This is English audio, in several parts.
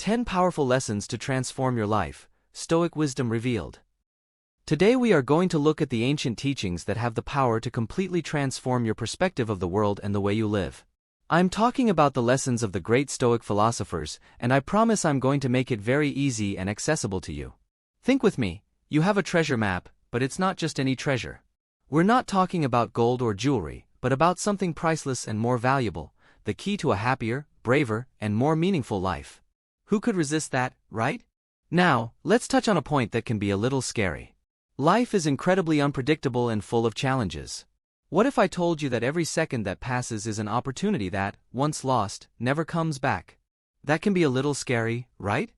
10 Powerful Lessons to Transform Your Life, Stoic Wisdom Revealed. Today we are going to look at the ancient teachings that have the power to completely transform your perspective of the world and the way you live. I'm talking about the lessons of the great Stoic philosophers, and I promise I'm going to make it very easy and accessible to you. Think with me, you have a treasure map, but it's not just any treasure. We're not talking about gold or jewelry, but about something priceless and more valuable, the key to a happier, braver, and more meaningful life. Who could resist that, right? Now, let's touch on a point that can be a little scary. Life is incredibly unpredictable and full of challenges. What if I told you that every second that passes is an opportunity that, once lost, never comes back? That can be a little scary, right?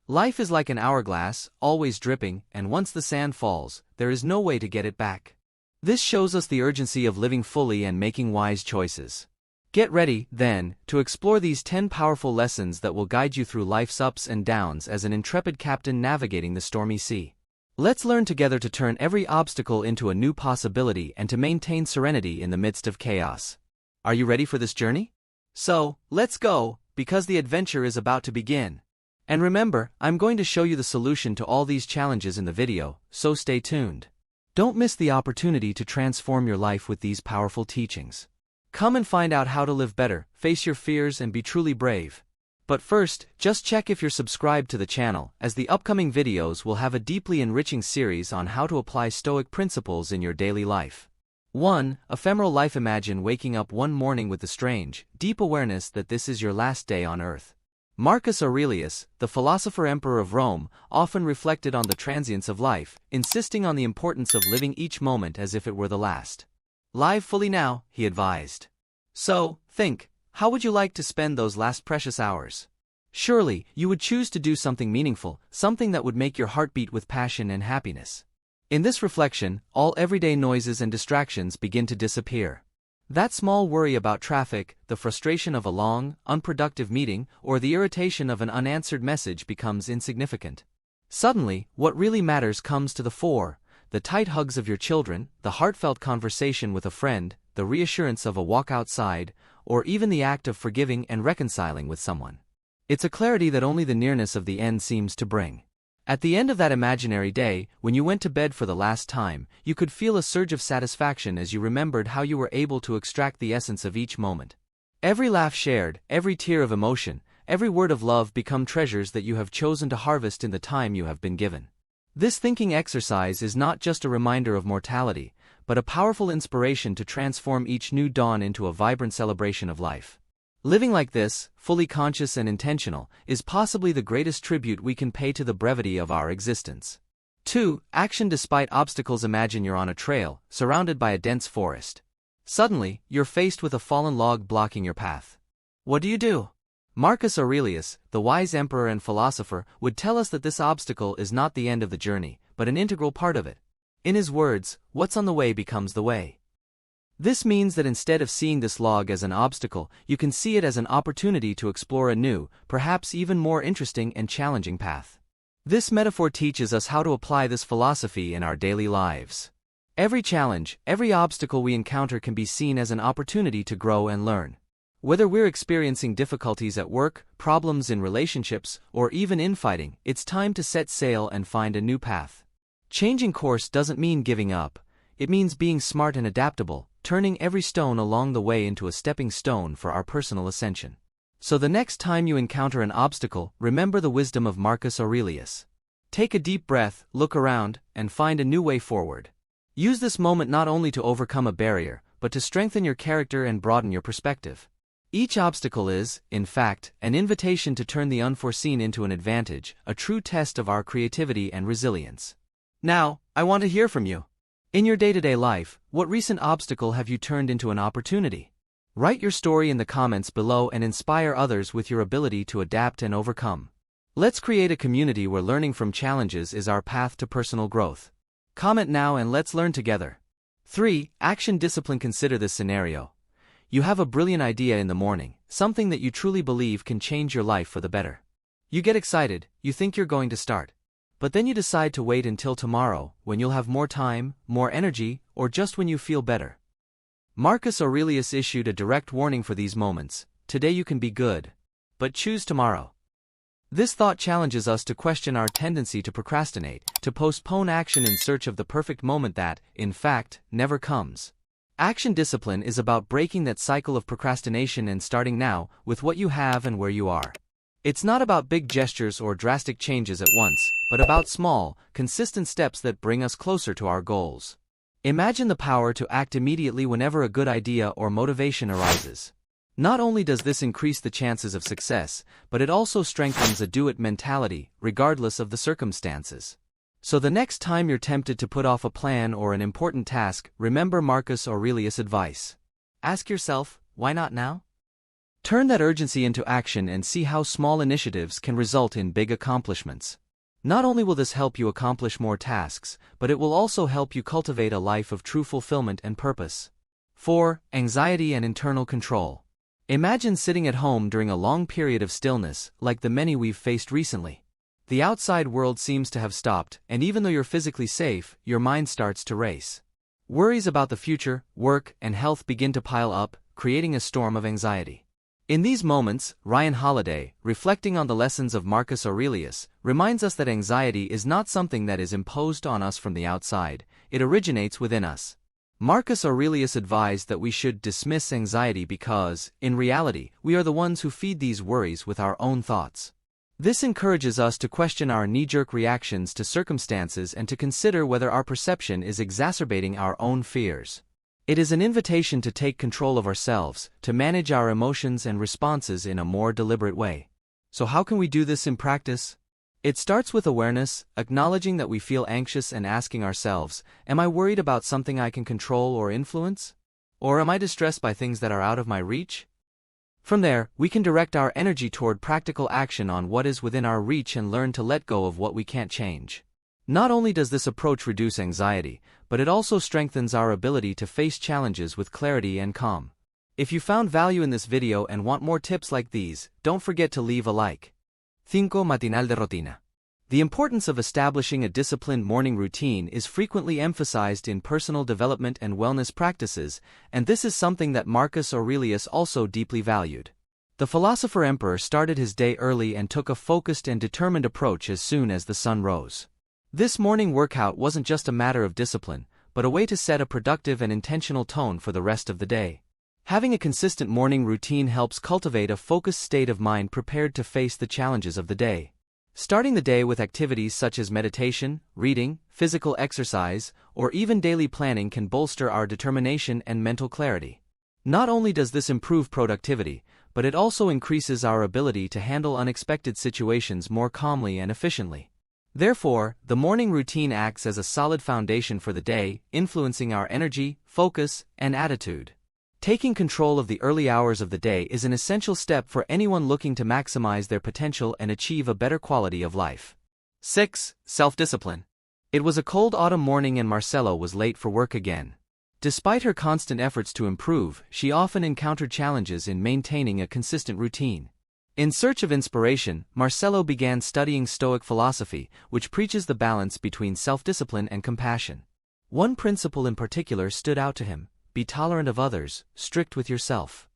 Life is like an hourglass, always dripping, and once the sand falls, there is no way to get it back. This shows us the urgency of living fully and making wise choices. Get ready, then, to explore these 10 powerful lessons that will guide you through life's ups and downs as an intrepid captain navigating the stormy sea. Let's learn together to turn every obstacle into a new possibility and to maintain serenity in the midst of chaos. Are you ready for this journey? So, let's go, because the adventure is about to begin. And remember, I'm going to show you the solution to all these challenges in the video, so stay tuned. Don't miss the opportunity to transform your life with these powerful teachings. Come and find out how to live better, face your fears, and be truly brave. But first, just check if you're subscribed to the channel, as the upcoming videos will have a deeply enriching series on how to apply Stoic principles in your daily life. 1. Ephemeral life. Imagine waking up one morning with the strange, deep awareness that this is your last day on earth. Marcus Aurelius, the philosopher emperor of Rome, often reflected on the transience of life, insisting on the importance of living each moment as if it were the last. Live fully now, he advised. So, think. How would you like to spend those last precious hours? Surely, you would choose to do something meaningful, something that would make your heart beat with passion and happiness. In this reflection, all everyday noises and distractions begin to disappear. That small worry about traffic, the frustration of a long, unproductive meeting, or the irritation of an unanswered message becomes insignificant. Suddenly, what really matters comes to the fore: the tight hugs of your children, the heartfelt conversation with a friend, the reassurance of a walk outside, or even the act of forgiving and reconciling with someone. It's a clarity that only the nearness of the end seems to bring. At the end of that imaginary day, when you went to bed for the last time, you could feel a surge of satisfaction as you remembered how you were able to extract the essence of each moment. Every laugh shared, every tear of emotion, every word of love become treasures that you have chosen to harvest in the time you have been given. This thinking exercise is not just a reminder of mortality, but a powerful inspiration to transform each new dawn into a vibrant celebration of life. Living like this, fully conscious and intentional, is possibly the greatest tribute we can pay to the brevity of our existence. 2. Action despite obstacles. Imagine you're on a trail, surrounded by a dense forest. Suddenly, you're faced with a fallen log blocking your path. What do? Marcus Aurelius, the wise emperor and philosopher, would tell us that this obstacle is not the end of the journey, but an integral part of it. In his words, what's on the way becomes the way. This means that instead of seeing this log as an obstacle, you can see it as an opportunity to explore a new, perhaps even more interesting and challenging path. This metaphor teaches us how to apply this philosophy in our daily lives. Every challenge, every obstacle we encounter can be seen as an opportunity to grow and learn. Whether we're experiencing difficulties at work, problems in relationships, or even infighting, it's time to set sail and find a new path. Changing course doesn't mean giving up. It means being smart and adaptable, turning every stone along the way into a stepping stone for our personal ascension. So the next time you encounter an obstacle, remember the wisdom of Marcus Aurelius. Take a deep breath, look around, and find a new way forward. Use this moment not only to overcome a barrier, but to strengthen your character and broaden your perspective. Each obstacle is, in fact, an invitation to turn the unforeseen into an advantage, a true test of our creativity and resilience. Now, I want to hear from you. In your day-to-day life, what recent obstacle have you turned into an opportunity? Write your story in the comments below and inspire others with your ability to adapt and overcome. Let's create a community where learning from challenges is our path to personal growth. Comment now and let's learn together. 3. Action discipline. Consider this scenario. You have a brilliant idea in the morning, something that you truly believe can change your life for the better. You get excited, you think you're going to start. But then you decide to wait until tomorrow, when you'll have more time, more energy, or just when you feel better. Marcus Aurelius issued a direct warning for these moments: today you can be good, but choose tomorrow. This thought challenges us to question our tendency to procrastinate, to postpone action in search of the perfect moment that, in fact, never comes. Action discipline is about breaking that cycle of procrastination and starting now, with what you have and where you are. It's not about big gestures or drastic changes at once, but about small, consistent steps that bring us closer to our goals. Imagine the power to act immediately whenever a good idea or motivation arises. Not only does this increase the chances of success, but it also strengthens a do-it mentality, regardless of the circumstances. So the next time you're tempted to put off a plan or an important task, remember Marcus Aurelius' advice. Ask yourself, why not now? Turn that urgency into action and see how small initiatives can result in big accomplishments. Not only will this help you accomplish more tasks, but it will also help you cultivate a life of true fulfillment and purpose. 4. Anxiety and internal control. Imagine sitting at home during a long period of stillness, like the many we've faced recently. The outside world seems to have stopped, and even though you're physically safe, your mind starts to race. Worries about the future, work, and health begin to pile up, creating a storm of anxiety. In these moments, Ryan Holiday, reflecting on the lessons of Marcus Aurelius, reminds us that anxiety is not something that is imposed on us from the outside, it originates within us. Marcus Aurelius advised that we should dismiss anxiety because, in reality, we are the ones who feed these worries with our own thoughts. This encourages us to question our knee-jerk reactions to circumstances and to consider whether our perception is exacerbating our own fears. It is an invitation to take control of ourselves, to manage our emotions and responses in a more deliberate way. So how can we do this in practice? It starts with awareness, acknowledging that we feel anxious and asking ourselves, am I worried about something I can control or influence? Or am I distressed by things that are out of my reach? From there, we can direct our energy toward practical action on what is within our reach and learn to let go of what we can't change. Not only does this approach reduce anxiety, but it also strengthens our ability to face challenges with clarity and calm. If you found value in this video and want more tips like these, don't forget to leave a like. 5. Matinal de rutina. The importance of establishing a disciplined morning routine is frequently emphasized in personal development and wellness practices, and this is something that Marcus Aurelius also deeply valued. The philosopher-emperor started his day early and took a focused and determined approach as soon as the sun rose. This morning workout wasn't just a matter of discipline, but a way to set a productive and intentional tone for the rest of the day. Having a consistent morning routine helps cultivate a focused state of mind prepared to face the challenges of the day. Starting the day with activities such as meditation, reading, physical exercise, or even daily planning can bolster our determination and mental clarity. Not only does this improve productivity, but it also increases our ability to handle unexpected situations more calmly and efficiently. Therefore, the morning routine acts as a solid foundation for the day, influencing our energy, focus, and attitude. Taking control of the early hours of the day is an essential step for anyone looking to maximize their potential and achieve a better quality of life. 6. Self-discipline. It was a cold autumn morning and Marcella was late for work again. Despite her constant efforts to improve, she often encountered challenges in maintaining a consistent routine. In search of inspiration, Marcello began studying Stoic philosophy, which preaches the balance between self-discipline and compassion. One principle in particular stood out to him: be tolerant of others, strict with yourself.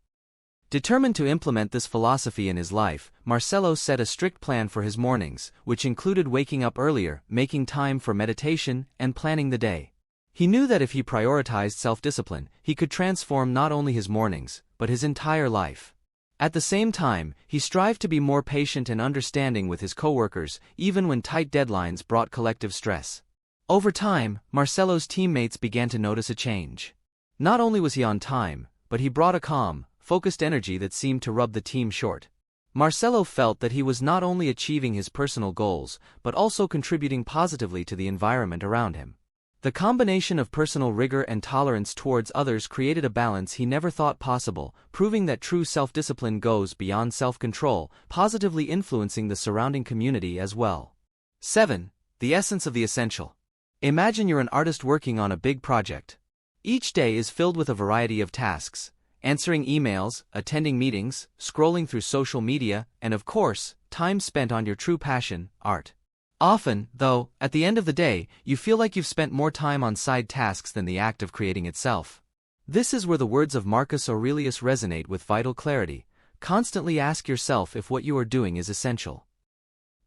Determined to implement this philosophy in his life, Marcello set a strict plan for his mornings, which included waking up earlier, making time for meditation, and planning the day. He knew that if he prioritized self-discipline, he could transform not only his mornings, but his entire life. At the same time, he strived to be more patient and understanding with his coworkers, even when tight deadlines brought collective stress. Over time, Marcello's teammates began to notice a change. Not only was he on time, but he brought a calm, focused energy that seemed to rub the team short. Marcello felt that he was not only achieving his personal goals, but also contributing positively to the environment around him. The combination of personal rigor and tolerance towards others created a balance he never thought possible, proving that true self-discipline goes beyond self-control, positively influencing the surrounding community as well. 7. The essence of the essential. Imagine you're an artist working on a big project. Each day is filled with a variety of tasks: answering emails, attending meetings, scrolling through social media, and of course, time spent on your true passion, art. Often, though, at the end of the day, you feel like you've spent more time on side tasks than the act of creating itself. This is where the words of Marcus Aurelius resonate with vital clarity. Constantly ask yourself if what you are doing is essential.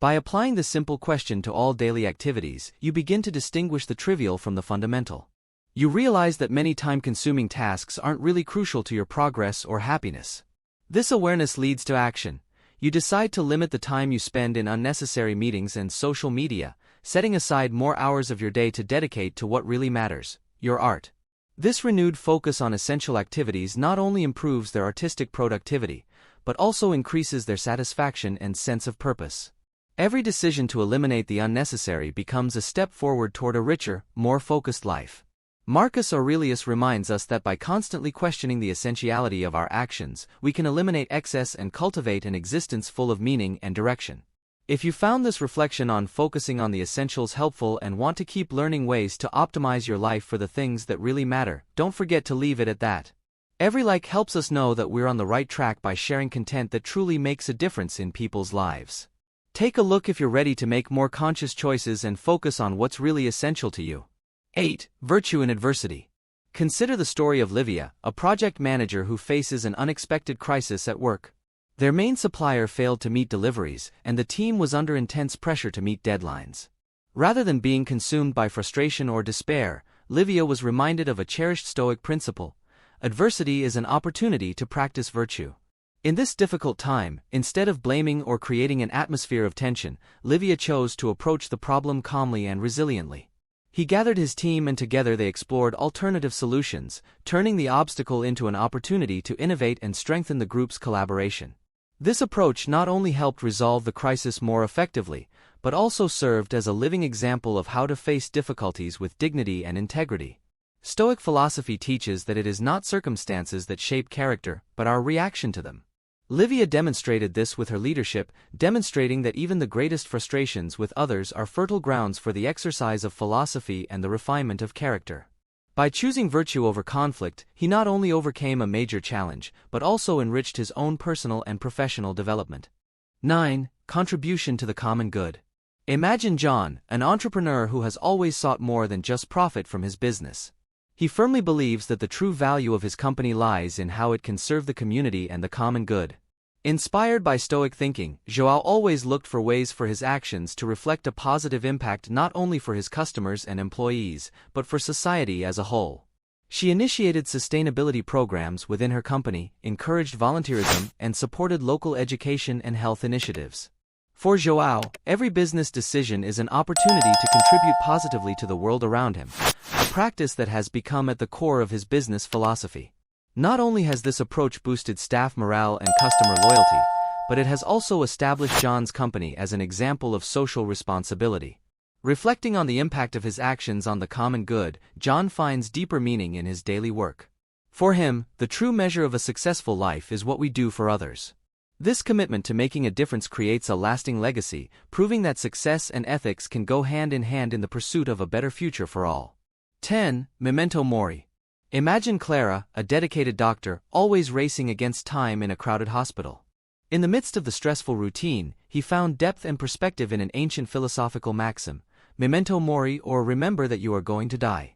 By applying the simple question to all daily activities, you begin to distinguish the trivial from the fundamental. You realize that many time-consuming tasks aren't really crucial to your progress or happiness. This awareness leads to action. You decide to limit the time you spend in unnecessary meetings and social media, setting aside more hours of your day to dedicate to what really matters, your art. This renewed focus on essential activities not only improves their artistic productivity, but also increases their satisfaction and sense of purpose. Every decision to eliminate the unnecessary becomes a step forward toward a richer, more focused life. Marcus Aurelius reminds us that by constantly questioning the essentiality of our actions, we can eliminate excess and cultivate an existence full of meaning and direction. If you found this reflection on focusing on the essentials helpful and want to keep learning ways to optimize your life for the things that really matter, don't forget to leave it at that. Every like helps us know that we're on the right track by sharing content that truly makes a difference in people's lives. Take a look if you're ready to make more conscious choices and focus on what's really essential to you. 8. Virtue in adversity. Consider the story of Livia, a project manager who faces an unexpected crisis at work. Their main supplier failed to meet deliveries, and the team was under intense pressure to meet deadlines. Rather than being consumed by frustration or despair, Livia was reminded of a cherished Stoic principle: adversity is an opportunity to practice virtue. In this difficult time, instead of blaming or creating an atmosphere of tension, Livia chose to approach the problem calmly and resiliently. He gathered his team and together they explored alternative solutions, turning the obstacle into an opportunity to innovate and strengthen the group's collaboration. This approach not only helped resolve the crisis more effectively, but also served as a living example of how to face difficulties with dignity and integrity. Stoic philosophy teaches that it is not circumstances that shape character, but our reaction to them. Livia demonstrated this with her leadership, demonstrating that even the greatest frustrations with others are fertile grounds for the exercise of philosophy and the refinement of character. By choosing virtue over conflict, he not only overcame a major challenge, but also enriched his own personal and professional development. 9. Contribution to the common good. Imagine John, an entrepreneur who has always sought more than just profit from his business. He firmly believes that the true value of his company lies in how it can serve the community and the common good. Inspired by Stoic thinking, João always looked for ways for his actions to reflect a positive impact not only for his customers and employees, but for society as a whole. She initiated sustainability programs within her company, encouraged volunteerism, and supported local education and health initiatives. For João, every business decision is an opportunity to contribute positively to the world around him, a practice that has become at the core of his business philosophy. Not only has this approach boosted staff morale and customer loyalty, but it has also established John's company as an example of social responsibility. Reflecting on the impact of his actions on the common good, John finds deeper meaning in his daily work. For him, the true measure of a successful life is what we do for others. This commitment to making a difference creates a lasting legacy, proving that success and ethics can go hand in hand in the pursuit of a better future for all. 10. Memento mori. Imagine Clara, a dedicated doctor, always racing against time in a crowded hospital. In the midst of the stressful routine, he found depth and perspective in an ancient philosophical maxim: memento mori, or remember that you are going to die.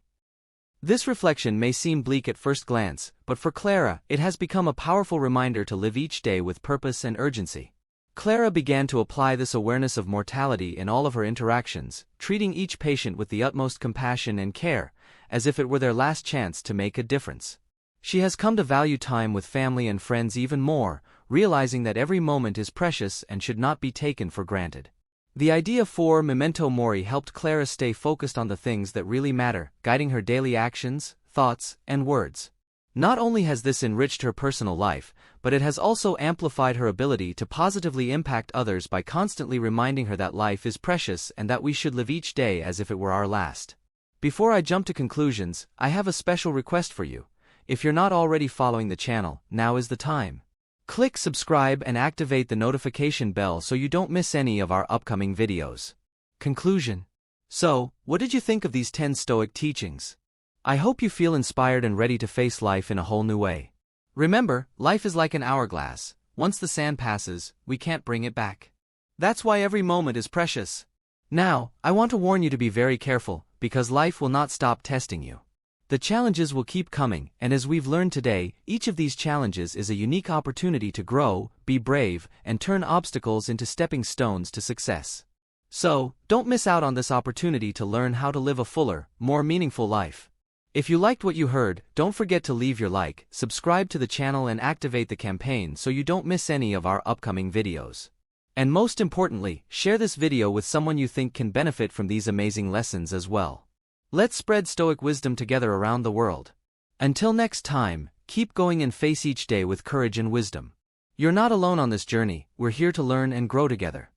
This reflection may seem bleak at first glance, but for Clara, it has become a powerful reminder to live each day with purpose and urgency. Clara began to apply this awareness of mortality in all of her interactions, treating each patient with the utmost compassion and care, as if it were their last chance to make a difference. She has come to value time with family and friends even more, realizing that every moment is precious and should not be taken for granted. The idea for memento mori helped Clara stay focused on the things that really matter, guiding her daily actions, thoughts, and words. Not only has this enriched her personal life, but it has also amplified her ability to positively impact others by constantly reminding her that life is precious and that we should live each day as if it were our last. Before I jump to conclusions, I have a special request for you. If you're not already following the channel, now is the time. Click subscribe and activate the notification bell so you don't miss any of our upcoming videos. Conclusion. So, what did you think of these 10 Stoic teachings? I hope you feel inspired and ready to face life in a whole new way. Remember, life is like an hourglass. Once the sand passes, we can't bring it back. That's why every moment is precious. Now, I want to warn you to be very careful, because life will not stop testing you. The challenges will keep coming, and as we've learned today, each of these challenges is a unique opportunity to grow, be brave, and turn obstacles into stepping stones to success. So, don't miss out on this opportunity to learn how to live a fuller, more meaningful life. If you liked what you heard, don't forget to leave your like, subscribe to the channel and activate the campaign so you don't miss any of our upcoming videos. And most importantly, share this video with someone you think can benefit from these amazing lessons as well. Let's spread Stoic wisdom together around the world. Until next time, keep going and face each day with courage and wisdom. You're not alone on this journey, we're here to learn and grow together.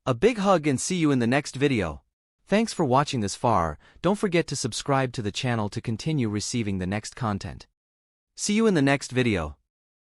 A big hug and see you in the next video. Thanks for watching this far. Don't forget to subscribe to the channel to continue receiving the next content. See you in the next video.